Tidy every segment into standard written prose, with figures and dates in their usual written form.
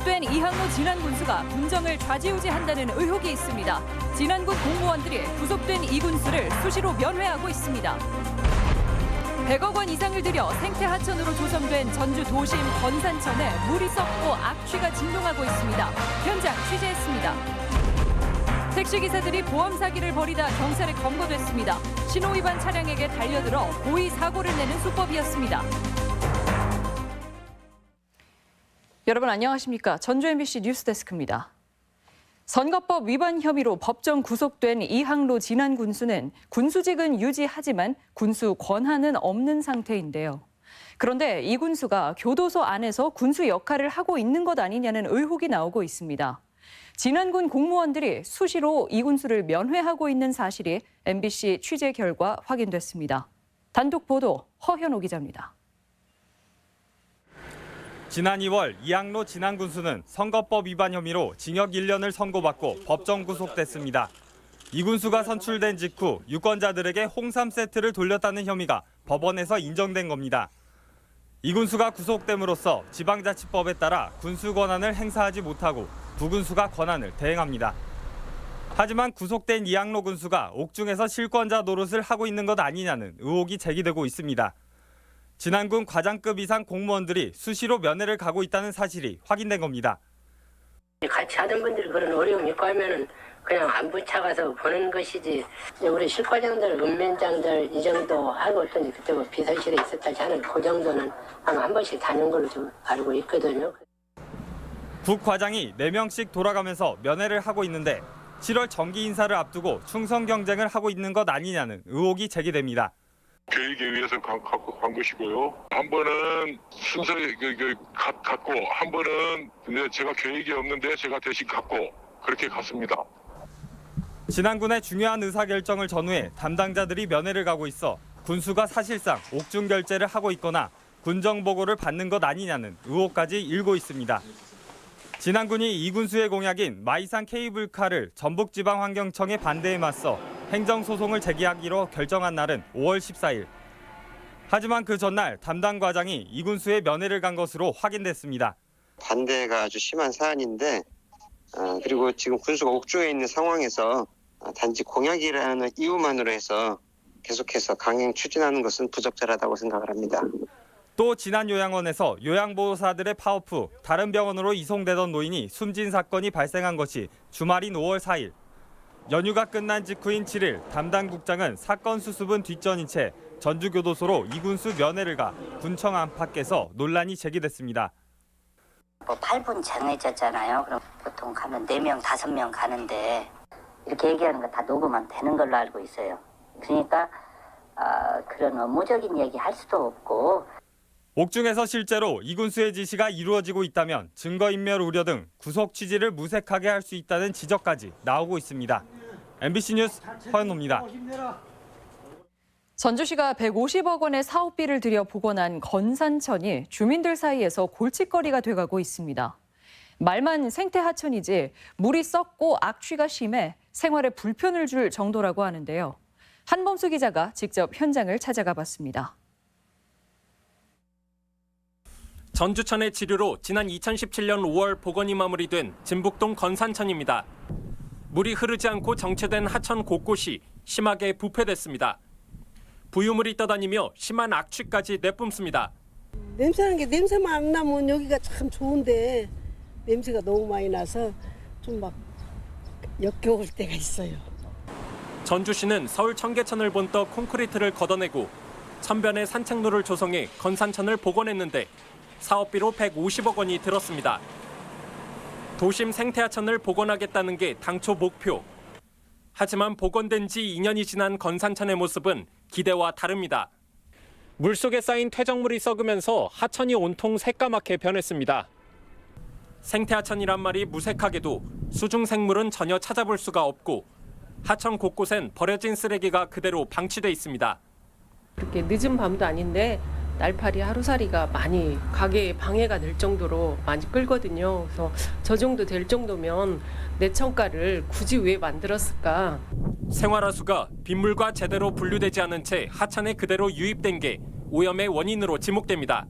구속된 이항로 진안군수가 군정을 좌지우지한다는 의혹이 있습니다. 진안군 공무원들이 구속된 이 군수를 수시로 면회하고 있습니다. 100억 원 이상을 들여 생태하천으로 조성된 전주 도심 건산천에 물이 썩고 악취가 진동하고 있습니다. 현장 취재했습니다. 택시기사들이 보험 사기를 벌이다 경찰에 검거됐습니다. 신호위반 차량에게 달려들어 고의 사고를 내는 수법이었습니다. 여러분 안녕하십니까? 전주 MBC 뉴스데스크입니다. 선거법 위반 혐의로 법정 구속된 이항로 진안 군수는 군수직은 유지하지만 군수 권한은 없는 상태인데요. 그런데 이 군수가 교도소 안에서 군수 역할을 하고 있는 것 아니냐는 의혹이 나오고 있습니다. 진안군 공무원들이 수시로 이 군수를 면회하고 있는 사실이 MBC 취재 결과 확인됐습니다. 단독 보도 허현호 기자입니다. 지난 2월 이항로 진안 군수는 선거법 위반 혐의로 징역 1년을 선고받고 법정 구속됐습니다. 이 군수가 선출된 직후 유권자들에게 홍삼 세트를 돌렸다는 혐의가 법원에서 인정된 겁니다. 이 군수가 구속됨으로써 지방자치법에 따라 군수 권한을 행사하지 못하고 부군수가 권한을 대행합니다. 하지만 구속된 이항로 군수가 옥중에서 실권자 노릇을 하고 있는 것 아니냐는 의혹이 제기되고 있습니다. 진안군 과장급 이상 공무원들이 수시로 면회를 가고 있다는 사실이 확인된 겁니다. 같이 하던 분들이 그런 어려움이 있고 하면은 그냥 안부 차가서 보는 것이지. 우리 실과장들, 읍면장들 이 정도 하고 어떤 그때 뭐 비서실에 있었다지 하는 그 정도는 한 번씩 다닌 걸로 좀 알고 있거든요. 국 과장이 4명씩 돌아가면서 면회를 하고 있는데 7월 정기 인사를 앞두고 충성 경쟁을 하고 있는 것 아니냐는 의혹이 제기됩니다. 계획에 의해서 간 것이고요. 한 번은 순서에 갔고 한 번은 제가 계획이 없는데 제가 대신 갔고 그렇게 갔습니다. 진안군의 중요한 의사결정을 전후해 담당자들이 면회를 가고 있어 군수가 사실상 옥중 결재를 하고 있거나 군정보고를 받는 것 아니냐는 의혹까지 일고 있습니다. 진안군이 이 군수의 공약인 마이산 케이블카를 전북지방환경청의 반대에 맞서 행정소송을 제기하기로 결정한 날은 5월 14일. 하지만 그 전날 담당 과장이 이 군수의 면회를 간 것으로 확인됐습니다. 반대가 아주 심한 사안인데 그리고 지금 군수가 옥중에 있는 상황에서 단지 공약이라는 이유만으로 해서 계속해서 강행 추진하는 것은 부적절하다고 생각을 합니다. 또 진안요양원에서 요양보호사들의 파업 후 다른 병원으로 이송되던 노인이 숨진 사건이 발생한 것이 주말인 5월 4일. 연휴가 끝난 직후인 7일 담당 국장은 사건 수습은 뒷전인 채 전주교도소로 이군수 면회를 가 군청 안팎에서 논란이 제기됐습니다. 8분 정해졌잖아요. 그럼 보통 가면 4명, 5명 가는데 이렇게 얘기하는 거 다 녹음은 되는 걸로 알고 있어요. 그러니까 그런 업무적인 얘기 할 수도 없고. 옥중에서 실제로 이 군수의 지시가 이루어지고 있다면 증거인멸 우려 등 구속 취지를 무색하게 할 수 있다는 지적까지 나오고 있습니다. MBC 뉴스 허현호입니다. 전주시가 150억 원의 사업비를 들여 복원한 건산천이 주민들 사이에서 골칫거리가 돼가고 있습니다. 말만 생태하천이지 물이 썩고 악취가 심해 생활에 불편을 줄 정도라고 하는데요. 한범수 기자가 직접 현장을 찾아가 봤습니다. 전주천의 지류로 지난 2017년 5월 복원이 마무리된 진북동 건산천입니다. 물이 흐르지 않고 정체된 하천 곳곳이 심하게 부패됐습니다. 부유물이 떠다니며 심한 악취까지 내뿜습니다. 냄새나는 게 냄새만 안 나면 여기가 참 좋은데 냄새가 너무 많이 나서 좀 막 역겨울 때가 있어요. 전주시는 서울 청계천을 본떠 콘크리트를 걷어내고 천변에 산책로를 조성해 건산천을 복원했는데 사업비로 150억 원이 들었습니다. 도심 생태하천을 복원하겠다는 게 당초 목표. 하지만 복원된 지 2년이 지난 건산천의 모습은 기대와 다릅니다. 물속에 쌓인 퇴적물이 썩으면서 하천이 온통 새까맣게 변했습니다. 생태하천이란 말이 무색하게도 수중생물은 전혀 찾아볼 수가 없고 하천 곳곳엔 버려진 쓰레기가 그대로 방치돼 있습니다. 그렇게 늦은 밤도 아닌데 날파리 하루살이가 많이 가게에 방해가 될 정도로 많이 끌거든요. 그래서 저 정도 될 정도면 내천가를 굳이 왜 만들었을까? 생활하수가 빗물과 제대로 분류되지 않은 채 하천에 그대로 유입된 게 오염의 원인으로 지목됩니다.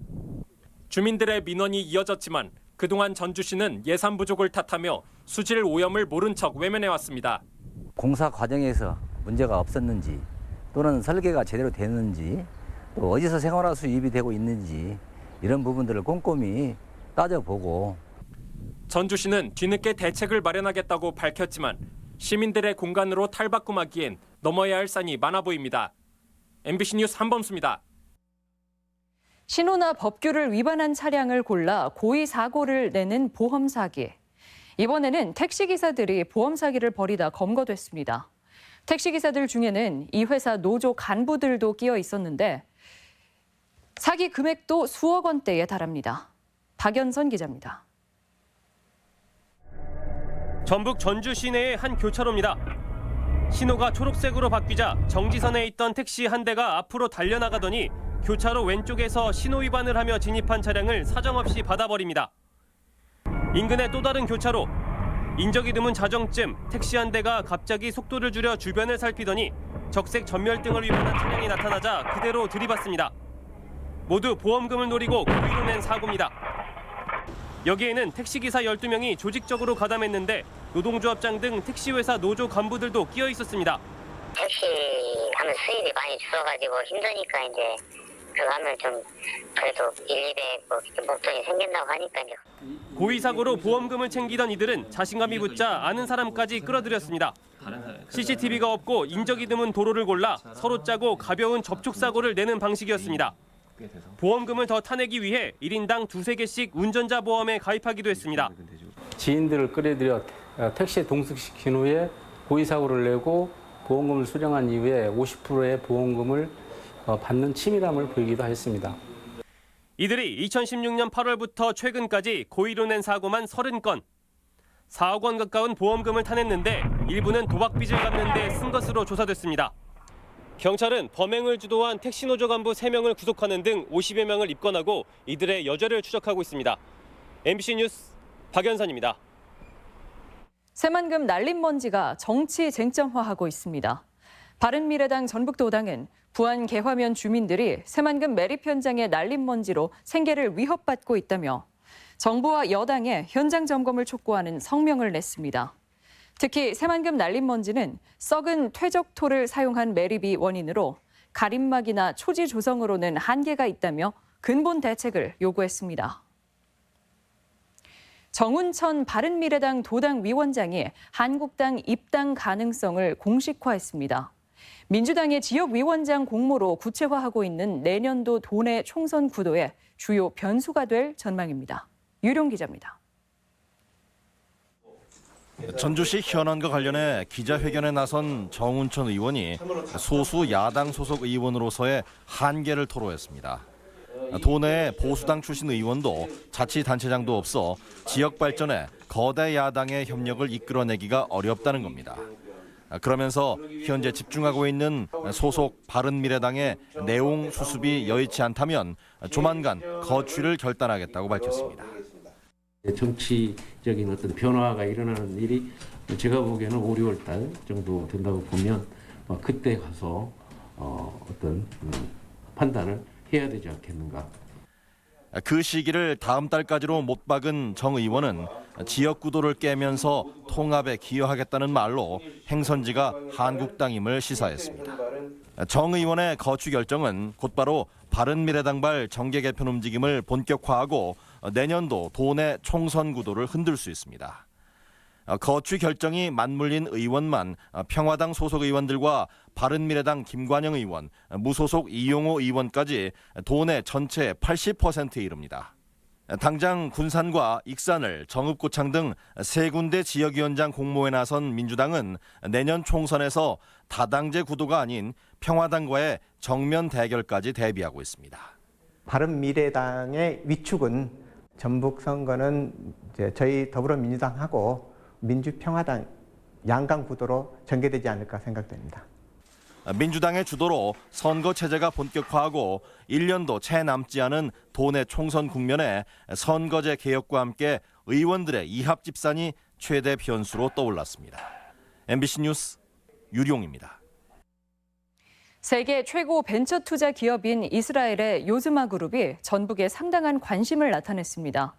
주민들의 민원이 이어졌지만 그동안 전주시는 예산 부족을 탓하며 수질 오염을 모른 척 외면해왔습니다. 공사 과정에서 문제가 없었는지 또는 설계가 제대로 됐는지 또 어디서 생활화수 유입이 되고 있는지 이런 부분들을 꼼꼼히 따져보고 전주시는 뒤늦게 대책을 마련하겠다고 밝혔지만 시민들의 공간으로 탈바꿈하기엔 넘어야 할 산이 많아 보입니다. MBC 뉴스 한범수입니다. 신호나 법규를 위반한 차량을 골라 고의 사고를 내는 보험 사기. 이번에는 택시기사들이 보험 사기를 벌이다 검거됐습니다. 택시기사들 중에는 이 회사 노조 간부들도 끼어 있었는데 사기 금액도 수억 원대에 달합니다. 박연선 기자입니다. 전북 전주 시내의 한 교차로입니다. 신호가 초록색으로 바뀌자 정지선에 있던 택시 한 대가 앞으로 달려나가더니 교차로 왼쪽에서 신호 위반을 하며 진입한 차량을 사정없이 받아버립니다. 인근의 또 다른 교차로, 인적이 드문 자정쯤 택시 한 대가 갑자기 속도를 줄여 주변을 살피더니 적색 전멸등을 위반한 차량이 나타나자 그대로 들이받습니다. 모두 보험금을 노리고 고의로 낸 사고입니다. 여기에는 택시기사 12명이 조직적으로 가담했는데 노동조합장 등 택시회사 노조 간부들도 끼어 있었습니다. 택시 하면 수입이 많이 줄어가지고 힘드니까 이제 그거 하면 좀 그래도 1,200 목돈이 생긴다고 하니까 이제. 고의 사고로 보험금을 챙기던 이들은 자신감이 붙자 아는 사람까지 끌어들였습니다. CCTV가 없고 인적이 드문 도로를 골라 서로 짜고 가벼운 접촉 사고를 내는 방식이었습니다. 보험금을 더 타내기 위해 1인당 2~3개씩 운전자 보험에 가입하기도 했습니다. 지인들을 끌어들여 택시에 동승시킨 후에 고의 사고를 내고 보험금을 수령한 이후에 50%의 보험금을 받는 치밀함을 보이기도 했습니다. 이들이 2016년 8월부터 최근까지 고의로 낸 사고만 30건, 4억 원 가까운 보험금을 타냈는데 일부는 도박빚을 갚는 데 쓴 것으로 조사됐습니다. 경찰은 범행을 주도한 택시노조 간부 3명을 구속하는 등 50여 명을 입건하고 이들의 여죄를 추적하고 있습니다. MBC 뉴스 박연선입니다. 새만금 날림먼지가 정치 쟁점화하고 있습니다. 바른미래당 전북도당은 부안 개화면 주민들이 새만금 매립 현장의 날림먼지로 생계를 위협받고 있다며 정부와 여당에 현장 점검을 촉구하는 성명을 냈습니다. 특히 새만금 날림먼지는 썩은 퇴적토를 사용한 매립이 원인으로 가림막이나 초지 조성으로는 한계가 있다며 근본 대책을 요구했습니다. 정운천 바른미래당 도당 위원장이 한국당 입당 가능성을 공식화했습니다. 민주당의 지역위원장 공모로 구체화하고 있는 내년도 도내 총선 구도의 주요 변수가 될 전망입니다. 유룡 기자입니다. 전주시 현안과 관련해 기자회견에 나선 정운천 의원이 소수 야당 소속 의원으로서의 한계를 토로했습니다. 도내에 보수당 출신 의원도 자치단체장도 없어 지역 발전에 거대 야당의 협력을 이끌어내기가 어렵다는 겁니다. 그러면서 현재 집중하고 있는 소속 바른미래당의 내용 수습이 여의치 않다면 조만간 거취를 결단하겠다고 밝혔습니다. 정치적인 어떤 변화가 일어나는 일이 제가 보기에는 5, 6월 달 정도 된다고 보면 그때 가서 어떤 판단을 해야 되지 않겠는가. 그 시기를 다음 달까지로 못 박은 정 의원은 지역 구도를 깨면서 통합에 기여하겠다는 말로 행선지가 한국당임을 시사했습니다. 정 의원의 거취 결정은 곧바로 바른미래당발 정계 개편 움직임을 본격화하고 내년도 도내 총선 구도를 흔들 수 있습니다. 거취 결정이 맞물린 의원만 평화당 소속 의원들과 바른미래당 김관영 의원, 무소속 이용호 의원까지 도내 전체의 80%에 이릅니다. 당장 군산과 익산을 정읍고창 등 3군데 지역위원장 공모에 나선 민주당은 내년 총선에서 다당제 구도가 아닌 평화당과의 정면 대결까지 대비하고 있습니다. 바른미래당의 위축은 전북 선거는 이제 저희 더불어민주당하고 민주평화당 양강 구도로 전개되지 않을까 생각됩니다. 민주당의 주도로 선거 체제가 본격화하고 1년도 채 남지 않은 도내 총선 국면에 선거제 개혁과 함께 의원들의 이합 집산이 최대 변수로 떠올랐습니다. MBC 뉴스 유룡입니다. 세계 최고 벤처 투자 기업인 이스라엘의 요즈마 그룹이 전북에 상당한 관심을 나타냈습니다.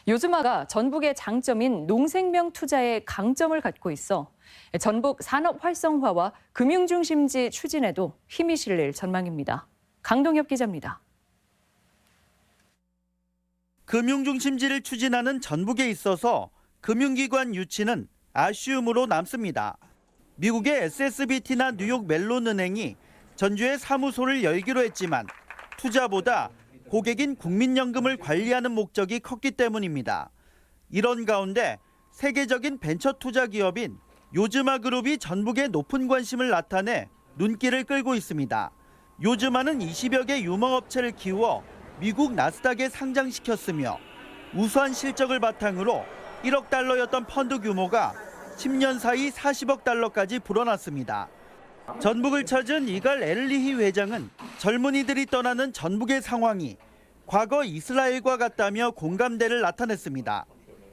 요즈마가 전북의 장점인 농생명 투자에 강점을 갖고 있어 전북 산업 활성화와 금융 중심지 추진에도 힘이 실릴 전망입니다. 강동엽 기자입니다. 금융중심지를 추진하는 전북에 있어서 금융기관 유치는 아쉬움으로 남습니다. 미국의 SSBT나 뉴욕 멜론은행이 전주에 사무소를 열기로 했지만 투자보다 고객인 국민연금을 관리하는 목적이 컸기 때문입니다. 이런 가운데 세계적인 벤처 투자 기업인 요즈마 그룹이 전북에 높은 관심을 나타내 눈길을 끌고 있습니다. 요즈마는 20여 개 유망업체를 키워 미국 나스닥에 상장시켰으며 우수한 실적을 바탕으로 1억 달러였던 펀드 규모가 10년 사이 40억 달러까지 불어났습니다. 전북을 찾은 이갈 엘리히 회장은 젊은이들이 떠나는 전북의 상황이 과거 이스라엘과 같다며 공감대를 나타냈습니다.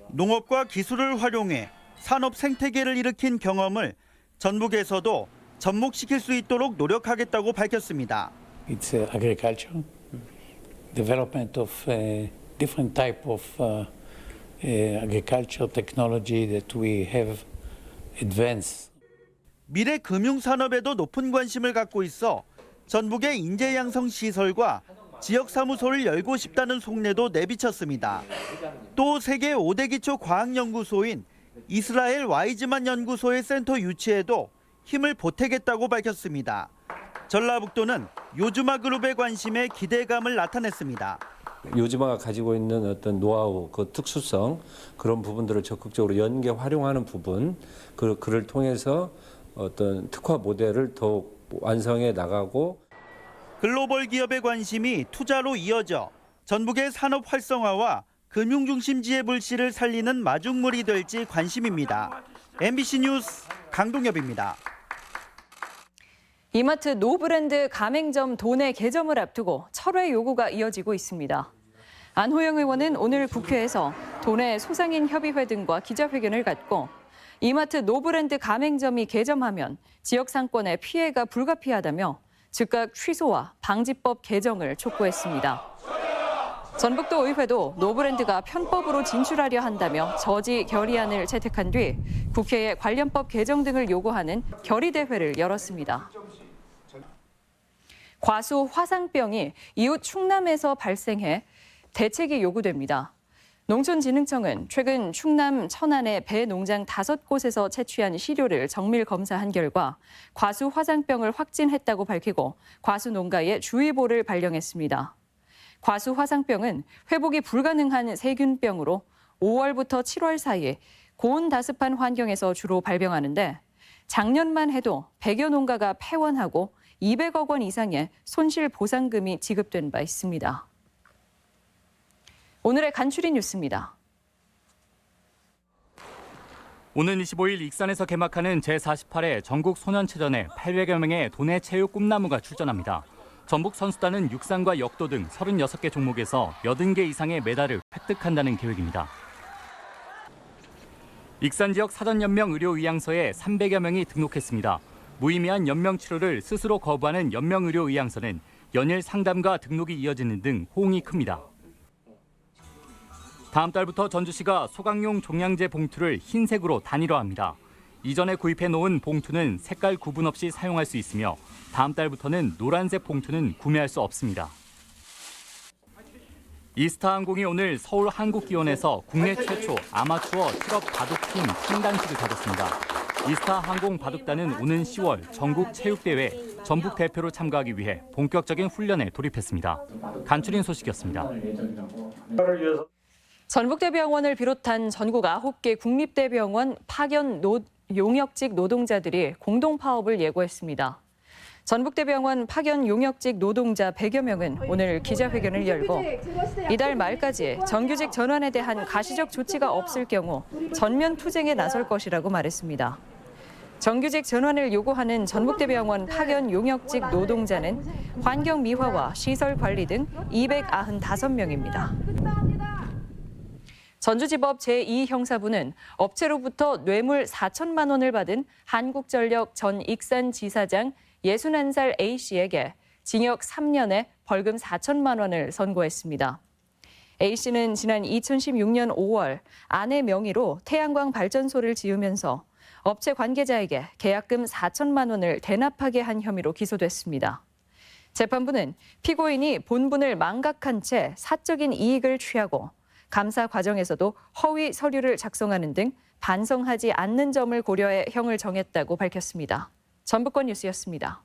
농업과 기술을 활용해 산업 생태계를 일으킨 경험을 전북에서도 접목시킬 수 있도록 노력하겠다고 밝혔습니다. It's agriculture, development of different type of agriculture technology that we have advanced. 미래 금융 산업에도 높은 관심을 갖고 있어 전북의 인재 양성 시설과 지역 사무소를 열고 싶다는 속내도 내비쳤습니다. 또 세계 5대 기초 과학 연구소인 이스라엘 와이즈만 연구소의 센터 유치에도 힘을 보태겠다고 밝혔습니다. 전라북도는 요즈마 그룹의 관심에 기대감을 나타냈습니다. 요즈마가 가지고 있는 어떤 노하우, 그 특수성, 그런 부분들을 적극적으로 연계 활용하는 부분, 그를 통해서 어떤 특화 모델을 더욱 완성해 나가고 글로벌 기업의 관심이 투자로 이어져 전북의 산업 활성화와 금융 중심지의 불씨를 살리는 마중물이 될지 관심입니다. MBC 뉴스 강동엽입니다. 이마트 노브랜드 가맹점 도내 개점을 앞두고 철회 요구가 이어지고 있습니다. 안호영 의원은 오늘 국회에서 도내 소상인 협의회 등과 기자회견을 갖고 이마트 노브랜드 가맹점이 개점하면 지역 상권에 피해가 불가피하다며 즉각 취소와 방지법 개정을 촉구했습니다. 전북도 의회도 노브랜드가 편법으로 진출하려 한다며 저지 결의안을 채택한 뒤 국회에 관련법 개정 등을 요구하는 결의대회를 열었습니다. 과수 화상병이 이웃 충남에서 발생해 대책이 요구됩니다. 농촌진흥청은 최근 충남 천안의 배 농장 5곳에서 채취한 시료를 정밀 검사한 결과 과수 화상병을 확진했다고 밝히고 과수 농가에 주의보를 발령했습니다. 과수 화상병은 회복이 불가능한 세균병으로 5월부터 7월 사이 고온 다습한 환경에서 주로 발병하는데 작년만 해도 100여 농가가 폐원하고 200억 원 이상의 손실 보상금이 지급된 바 있습니다. 오늘의 간추린 뉴스입니다. 오는 25일 익산에서 개막하는 제48회 전국 소년체전에 800여 명의 도내 체육 꿈나무가 출전합니다. 전북 선수단은 육상과 역도 등 36개 종목에서 80개 이상의 메달을 획득한다는 계획입니다. 익산 지역 사전연명 의료의향서에 300여 명이 등록했습니다. 무의미한 연명 치료를 스스로 거부하는 연명의료의향서는 연일 상담과 등록이 이어지는 등 호응이 큽니다. 다음 달부터 전주시가 소각용 종량제 봉투를 흰색으로 단일화합니다. 이전에 구입해 놓은 봉투는 색깔 구분 없이 사용할 수 있으며 다음 달부터는 노란색 봉투는 구매할 수 없습니다. 이스타항공이 오늘 서울 한국기원에서 국내 최초 아마추어 실업 바둑팀 창단식을 가졌습니다. 이스타항공 바둑단은 오는 10월 전국 체육대회 전북 대표로 참가하기 위해 본격적인 훈련에 돌입했습니다. 간추린 소식이었습니다. 전북대병원을 비롯한 전국 9개 국립대병원 파견 용역직 노동자들이 공동 파업을 예고했습니다. 전북대병원 파견 용역직 노동자 100여 명은 오늘 기자회견을 열고 이달 말까지 정규직 전환에 대한 가시적 조치가 없을 경우 전면 투쟁에 나설 것이라고 말했습니다. 정규직 전환을 요구하는 전북대병원 파견 용역직 노동자는 환경 미화와 시설 관리 등 295명입니다. 전주지법 제2형사부는 업체로부터 뇌물 4천만 원을 받은 한국전력 전 익산지사장 61살 A씨에게 징역 3년에 벌금 4천만 원을 선고했습니다. A씨는 지난 2016년 5월 아내 명의로 태양광 발전소를 지으면서 업체 관계자에게 계약금 4천만 원을 대납하게 한 혐의로 기소됐습니다. 재판부는 피고인이 본분을 망각한 채 사적인 이익을 취하고 감사 과정에서도 허위 서류를 작성하는 등 반성하지 않는 점을 고려해 형을 정했다고 밝혔습니다. 전북권 뉴스였습니다.